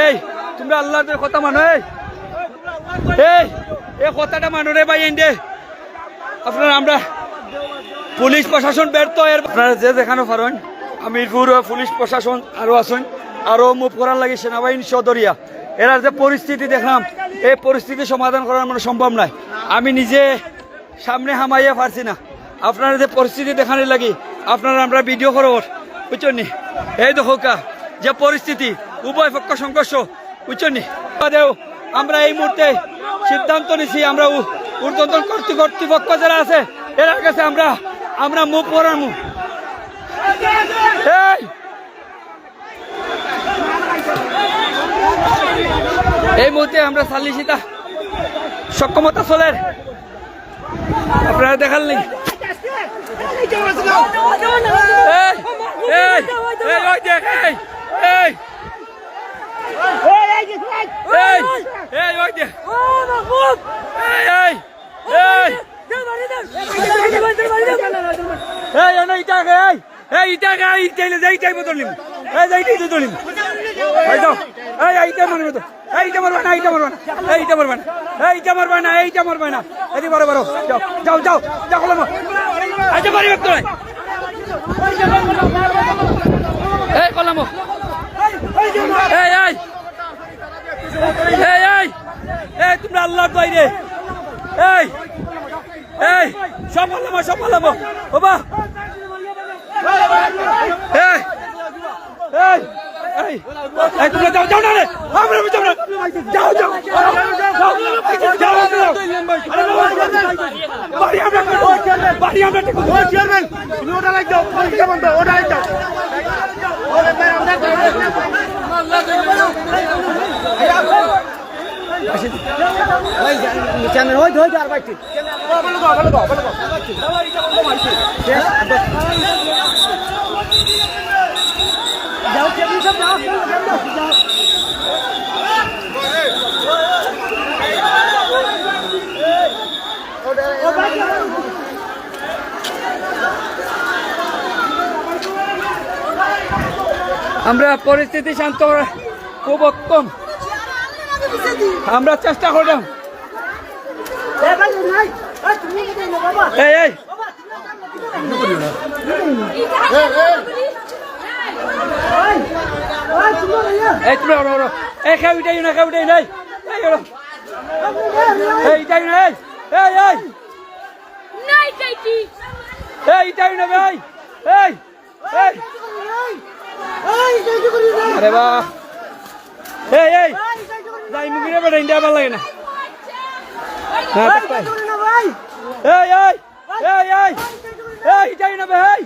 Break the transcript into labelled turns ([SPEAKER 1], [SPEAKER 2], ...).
[SPEAKER 1] এই তোমরা আল্লাহর কথা মানো, এই কথাটা মানো রে ভাই। এন্ডে আপনারা আমরা পুলিশ প্রশাসন ব্যর্থ, এর আপনারা যে দেখানো পারেন আমিরপুর পুলিশ প্রশাসন আরো আছেন, আরো মুভ করার লাগে সেনাবাহিনী সদরিয়া। এরা যে পরিস্থিতি দেখলাম, এই পরিস্থিতি সমাধান করার মানে সম্ভব নয়। আমি নিজে সামনে হামাইয়া পারছি না। আপনারা যে পরিস্থিতি দেখানোর লাগে আপনারা আমরা ভিডিও করব, বুঝছেন নি? এই দেখো যে পরিস্থিতি, উভয় পক্ষ সংঘর্ষ, বুঝছেন নি? আমরা এই মুহূর্তে সিদ্ধান্ত নিছি, আমরা ঊর্ধ্বতন কর্তৃপক্ষ যারা আছে এর কাছে আমরা মুভ করার মুখ। এই মুহূর্তে আমরা সালিসিতা সক্ষমতা চলের আপনারা দেখালেন। যাও যাও যাও আচ্ছা বাড়ি ব্যক্ত এই কলাম তোমরা আল্লাহর বাইরে সব বললাম বাবা তোমরা যাও যাও না রে আমরা যাও না যাও যাও বাড়ি আমরা চেয়ারম্যান তুমি ওটা লাগ যাও বন্ধ ওটা লাগ যাও চ্যানেল হই ধই আর বাইটি যাও কেমন সব যাও আমরা পরিস্থিতি শান্ত করার খুব কম আমরা চেষ্টা করলাম। আরে বাহ যাই মুগিরে বেটা ইন্ডিয়া ভালো লাগে না ভাই